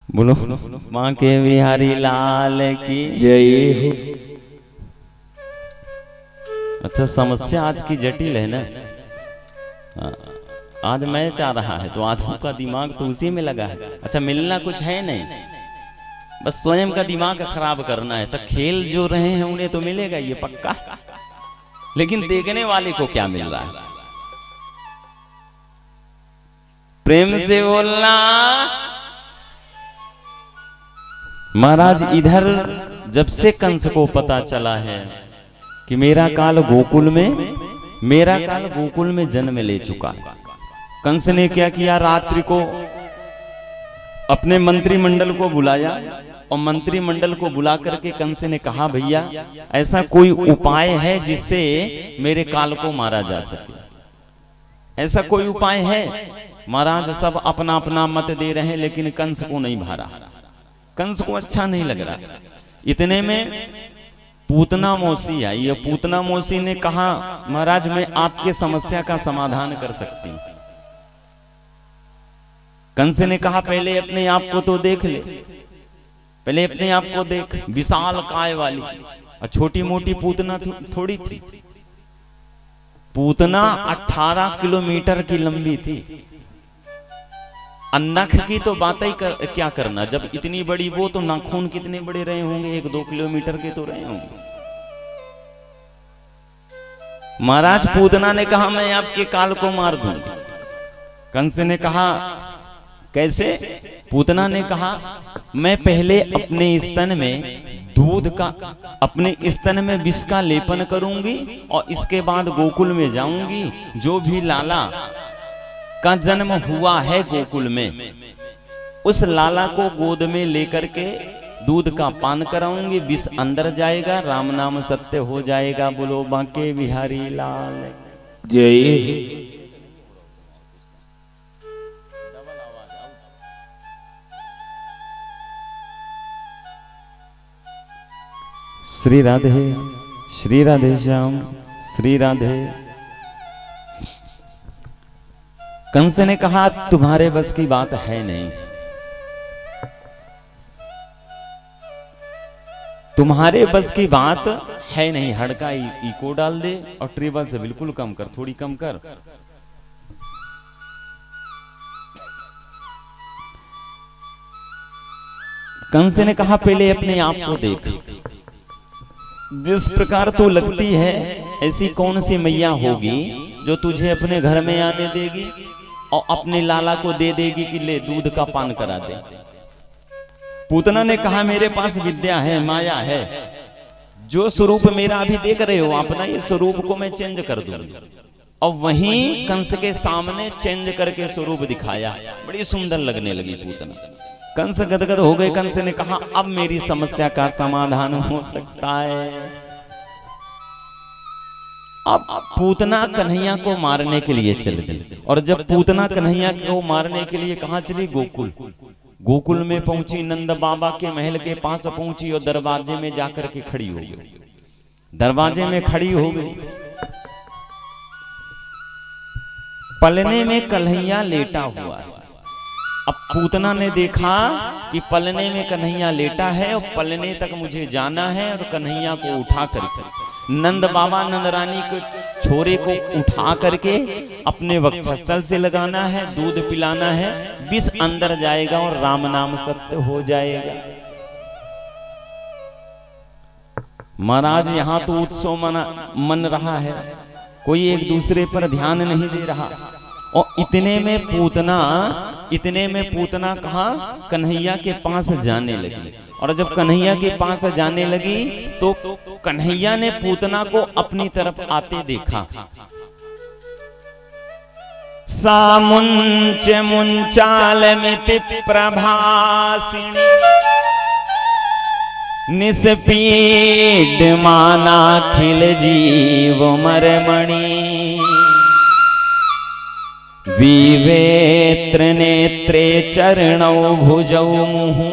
बोलो माँ के बिहारी लाल की जय हो। अच्छा, समस्या आज की जटिल है ना। आज मैच आ रहा है तो आदमी का दिमाग तो उसी में लगा है। अच्छा, मिलना कुछ है नहीं, बस स्वयं का दिमाग खराब करना है। अच्छा, खेल जो रहे हैं उन्हें तो मिलेगा ये पक्का, लेकिन देखने वाले को क्या मिल रहा है? प्रेम से बोलना। महाराज, इधर जब से कंस को पता चला है कि मेरा काल गोकुल में जन्म ले चुका, कंस ने क्या किया, रात्रि को अपने मंत्रिमंडल को बुलाया और मंत्रिमंडल को बुला करके कंस ने कहा, भैया ऐसा कोई उपाय है जिससे मेरे काल को मारा जा सके? ऐसा कोई उपाय है? महाराज, सब अपना अपना मत दे रहे हैं, लेकिन कंस को नहीं भारा, कंस को अच्छा नहीं लग रहा। इतने में पूतना मौसी आई। ये पूतना मौसी ने कहा, महाराज मैं आपके समस्या का समाधान कर सकती हूं। कंस ने कहा, पहले अपने आप को तो देख ले, पहले अपने आप को देख। विशाल काय वाली और छोटी मोटी पूतना थोड़ी थी। पूतना 18 किलोमीटर की लंबी थी। नख की तो बात ही क्या करना, जब इतनी बड़ी वो, तो नाखून कितने बड़े रहे होंगे, 1-2 किलोमीटर के तो रहे होंगे। महाराज, पूतना ने कहा, मैं आपके काल को मार दूंगी। कंस ने कहा, कैसे? पूतना ने कहा, मैं पहले अपने स्तन में दूध का, अपने स्तन में विष का लेपन करूंगी और इसके बाद गोकुल में जाऊंगी। जो भी लाला का जन्म हुआ है गोकुल में, उस लाला को गोद में लेकर के दूध का पान कराऊंगी, विष अंदर जाएगा, राम नाम सत्य हो जाएगा। बोलो बांके बिहारी लाल जय। श्री राधे, श्री राधे श्याम, श्री राधे। कंस ने कहा, तुम्हारे बस की बात है नहीं, तुम्हारे बस की बात है नहीं। हड़का इको डाल दे और ट्रिबल से बिल्कुल कम कर, थोड़ी कम कर। कंस ने कहा, पहले अपने आप को देख, जिस प्रकार तू लगती है ऐसी कौन सी मैया होगी जो तुझे अपने घर में आने देगी और अपने लाला को दे देगी कि ले दूध का पान करा दे? पूतना ने कहा, मेरे पास विद्या है, माया है। जो स्वरूप मेरा अभी देख रहे हो अपना, ये स्वरूप को मैं चेंज कर दूंगा। और वहीं कंस के सामने चेंज करके स्वरूप दिखाया, बड़ी सुंदर लगने लगी पूतना। कंस गदगद हो गए। कंस ने कहा, अब मेरी समस्या का समाधान हो सकता है। अब पूतना कन्हैया को मारने के लिए चल गई। और जब पूतना कन्हैया को मारने के लिए कहां चली? गोकुल। गोकुल में पहुंची, नंद बाबा के महल के पास पहुंची और दरवाजे में जाकर के खड़ी हो गई। दरवाजे में खड़ी हो गई, पलने में कन्हैया लेटा हुआ है। अब पूतना ने देखा कि पलने में कन्हैया लेटा है और पलने तक मुझे जाना है और कन्हैया को उठा करके नंद बाबा नंद रानी के छोरे को उठा करके अपने वक्षस्थल से लगाना है, दूध पिलाना है, विष अंदर जाएगा और राम नाम सत्य हो जाएगा। महाराज, यहां तो उत्सव मन रहा है, कोई एक दूसरे पर ध्यान नहीं दे रहा। और इतने में पूतना कहाँ? कन्हैया के पास जाने लगी। और जब कन्हैया के पास जाने लगी तो कन्हैया ने पूतना को अपनी तरफ आते देखा। सामुंच मुंचालमिति प्रभासिनी निस्पीड माना खिल जीव मरमणि विवेत्र नेत्रे चरणौ भुजौ मुहु।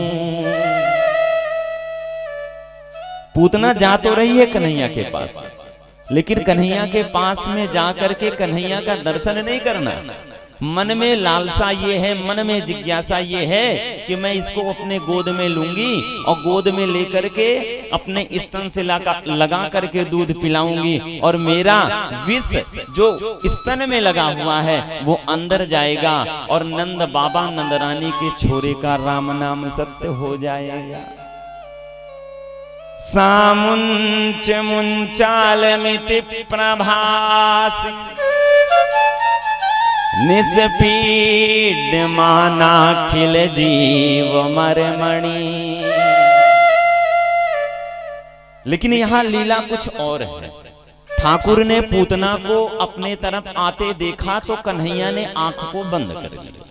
पूतना जा तो रही है कन्हैया के पास, लेकिन कन्हैया के पास में जाकर के कन्हैया का दर्शन नहीं करना, मन में लालसा ये है, मन में जिज्ञासा ये है कि मैं इसको अपने गोद में लूंगी और गोद में लेकर के अपने स्तन से लगा करके दूध पिलाऊंगी और मेरा विष जो स्तन में लगा हुआ है वो अंदर जाएगा और नंद बाबा नंद रानी के छोरे का राम नाम सत्य हो जाएगा। सामुंच मुंचालमिति प्रभास निस्पीड मानाखिल जीव मरमणि। लेकिन यहाँ लीला कुछ और है। ठाकुर ने पूतना को अपने तरफ आते देखा तो कन्हैया ने आंख को बंद कर लिया।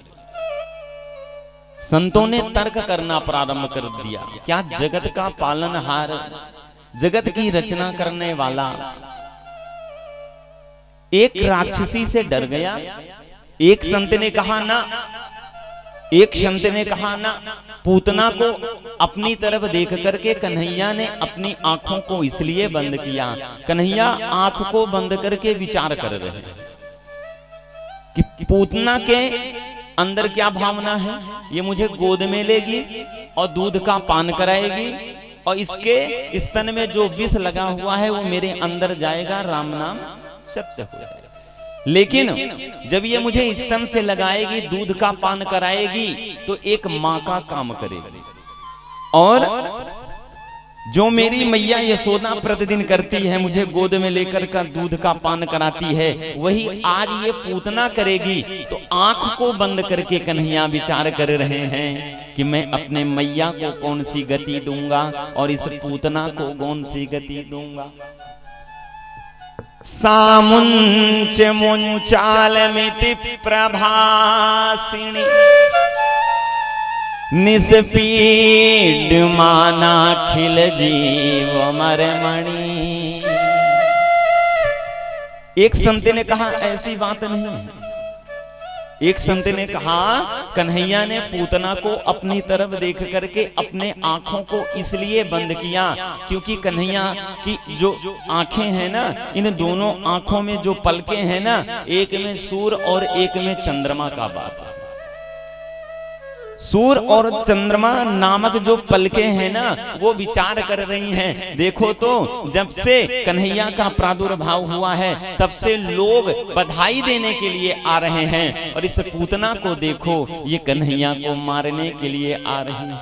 संतों ने तर्क करना प्रारंभ कर दिया, क्या जगत का पालनहार, जगत की रचना करने वाला एक राक्षसी से डर गया। एक संत ने कहा ना, एक संत ने कहा ना, पूतना को अपनी तरफ देख करके कन्हैया ने अपनी आंखों को इसलिए बंद किया। कन्हैया आंख को बंद करके विचार कर रहे हैं कि पूतना के अंदर क्या भावना है, ये मुझे गोद में लेगी और दूध का पान कराएगी और इसके स्तन में जो विष लगा हुआ है वो मेरे अंदर जाएगा, राम नाम सत्य हो जाएगा। लेकिन जब ये मुझे स्तन से लगाएगी, दूध का पान कराएगी तो एक माँ का काम करेगी और जो मेरी मैया यशोदा प्रतिदिन करती है, मुझे गोद में लेकर का दूध का पान कराती है, वही आज ये पूतना करेगी। तो आंख को बंद करके कन्हैया विचार कर रहे हैं कि मैं अपने मैया को कौन सी गति दूंगा और इस पूतना को कौन सी गति दूंगा। सामुंच मुंचालमिति प्रभासिनी निस्पीड मानाखिल जीव मरमणि। एक संत ने कहा ऐसी बात नहीं है। एक संत ने कहा कन्हैया ने पूतना को अपनी तरफ देख करके अपने आंखों को इसलिए बंद किया क्योंकि कन्हैया की जो आंखें हैं ना, इन दोनों आंखों में जो पलकें हैं ना, एक में सूर्य और एक में चंद्रमा का वास है। सूर्य और चंद्रमा नामक जो पलकें हैं ना, वो विचार कर रही हैं। देखो तो जब से कन्हैया का प्रादुर्भाव हुआ है तब से लोग बधाई देने के लिए आ रहे हैं और इस पूतना को देखो, ये कन्हैया को मारने के लिए आ रही है।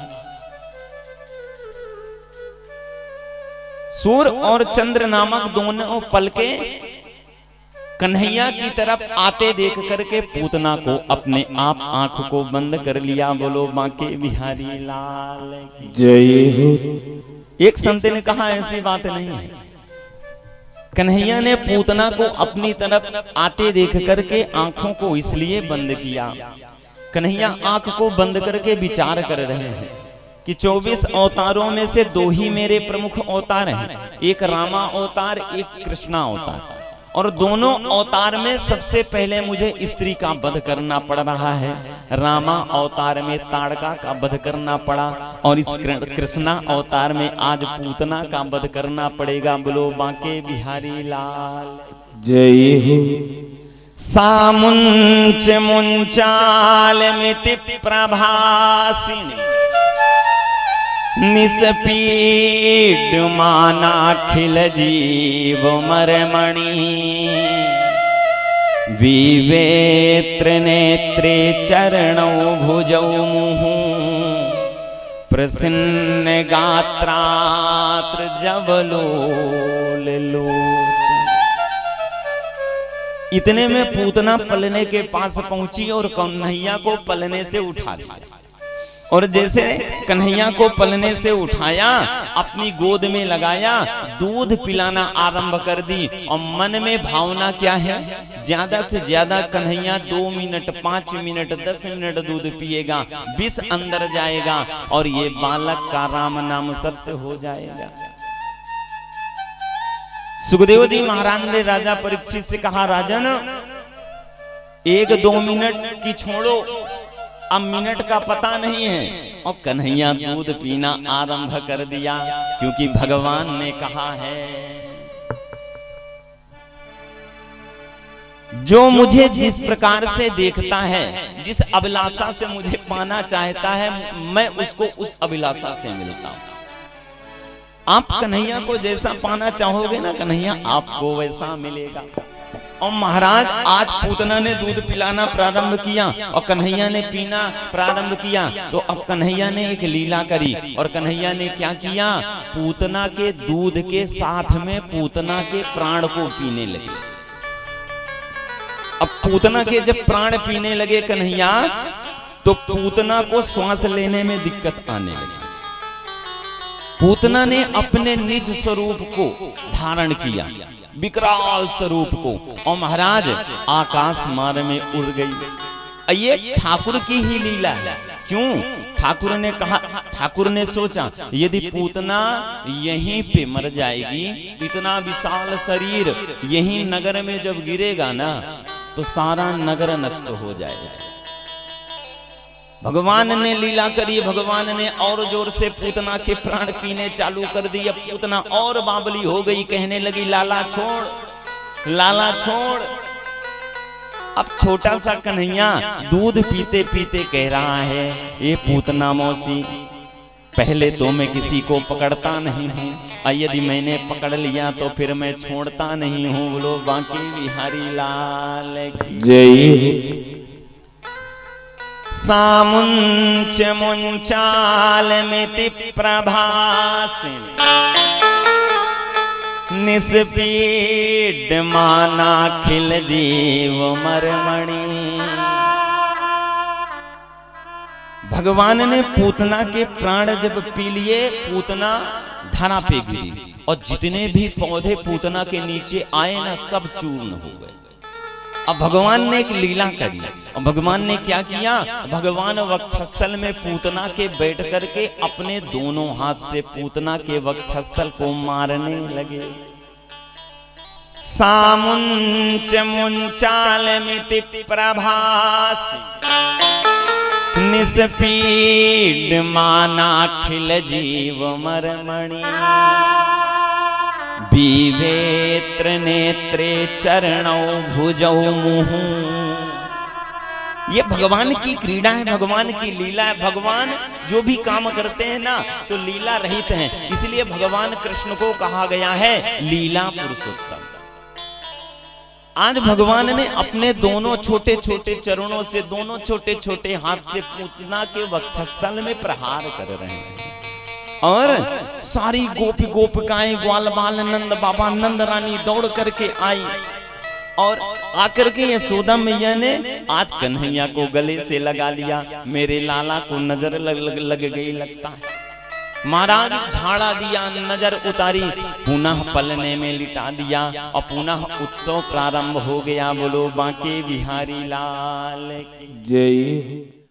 सूर्य और चंद्र नामक दोनों पलकें कन्हैया की तरफ आते देख करके पूतना को अपने आप आंख को बंद कर लिया। बोलो बांके बिहारी लाल की जय हो। एक संत ने कहा ऐसी बात नहीं है। कन्हैया ने पूतना को अपनी तरफ आते देख करके आंखों को इसलिए बंद किया। कन्हैया आंख को बंद करके विचार कर रहे हैं कि 24 अवतारों में से 2 ही मेरे प्रमुख अवतार हैं, एक रामा अवतार, एक कृष्णा अवतार। और दोनों अवतार में सबसे पहले मुझे स्त्री का वध करना पड़ रहा है। रामा अवतार में ताड़का का वध करना पड़ा और इस कृष्णा अवतार में आज पूतना का वध करना पड़ेगा। बोलो बांके बिहारी लाल जय हो। सामुंच मुंचालमिति प्रभासिनी निस्पीड मानाखिल जीव मरमणि। विवेत्र नेत्रे चरणौ भुजौ मुहुः प्रसन्न गात्रात्र जवलोल लोचन। इतने में पूतना पलने के पास पहुंची और कन्हैया को पलने से उठा लिया। और जैसे कन्हैया को पलने से उठाया, अपनी गोद में लगाया, दूध पिलाना आरंभ कर दी। और मन में भावना क्या है, ज्यादा से ज्यादा कन्हैया 2 मिनट, 5 मिनट, 10 मिनट दूध पिएगा, विष अंदर जाएगा और ये बालक का राम नाम सत्य हो जाएगा। सुखदेव जी महाराज ने राजा परीक्षित से कहा, राजन 1-2 मिनट की छोड़ो, अब मिनट का पता नहीं है। और कन्हैया दूध पीना आरंभ कर दिया क्योंकि भगवान ने कहा है जो मुझे जिस प्रकार से देखता है, जिस अभिलाषा से मुझे पाना चाहता है, मैं उसको उस अभिलाषा से मिलता हूं। आप कन्हैया को जैसा पाना चाहोगे ना, कन्हैया आपको वैसा मिलेगा। और महाराज आज पूतना ने दूध पिलाना प्रारंभ किया और कन्हैया ने पीना प्रारंभ किया, तो अब कन्हैया ने एक लीला करी। और कन्हैया ने क्या किया, पूतना के दूध के साथ में पूतना के प्राण को पीने लगे। अब पूतना के जब प्राण पीने लगे कन्हैया, तो पूतना को श्वास लेने में दिक्कत आने लगी। पूतना ने अपने निज स्वरूप को धारण किया, विकराल स्वरूप को, और महाराज आकाश मार्ग में उड़ गई। ये ठाकुर की ही लीला है। क्यों? ठाकुर ने कहा, ठाकुर ने सोचा यदि पूतना यहीं पे मर जाएगी, इतना विशाल शरीर यहीं नगर में जब गिरेगा ना, तो सारा नगर नष्ट हो जाएगा। भगवान ने लीला करी, भगवान ने और जोर से पूतना के प्राण पीने चालू कर दी। अब पूतना और बावली हो गई, कहने लगी लाला छोड़, लाला छोड़। अब छोटा सा कन्हैया दूध पीते पीते कह रहा है, ये पूतना मौसी, पहले तो मैं किसी को पकड़ता नहीं हूँ, यदि मैंने पकड़ लिया तो फिर मैं छोड़ता नहीं हूँ। बोलो बांके बिहारी लाल की जय। सामुंच मुंचाल मिति प्रभास, निस्पीड माना खिल जीव मरमणि। भगवान ने पूतना के प्राण जब पी लिए, पूतना धरा पे गिरी और जितने भी पौधे पूतना के नीचे आए ना, सब चूर्ण हो गए। अब भगवान ने एक लीला करी, और भगवान ने क्या किया, भगवान वक्षस्थल में पूतना के बैठ करके अपने दोनों हाथ से पूतना के वक्षस्थल को मारने लगे। सामुंच मुंचाल मिति प्रभास, निस्पीड माना खिल जीव मरमणि। विवेत्र नेत्रे चरणौ भुजौ मुहु। ये भगवान की क्रीड़ा है, भगवान की लीला है। भगवान जो भी काम करते हैं ना, तो लीला रहित हैं। इसलिए भगवान कृष्ण को कहा गया है लीला पुरुषोत्तम। आज भगवान ने अपने दोनों छोटे छोटे चरणों से, दोनों छोटे छोटे हाथ से पूतना के वक्षस्थल में प्रहार कर रहे हैं। और सारी गोपी गोपिकाएं, ग्वाल बाल नंद बाबा, नंद रानी दौड़ करके आई, और आकर के यशोदा मैया ने आज कन्हैया को गले से लगा लिया। मेरे लाला को नजर लग गई लगता है। महाराज झाड़ा दिया, नजर उतारी, पुनः पलने में लिटा दिया, और पुनः उत्सव प्रारंभ हो गया। बोलो बांके बिहारी लाल की जय।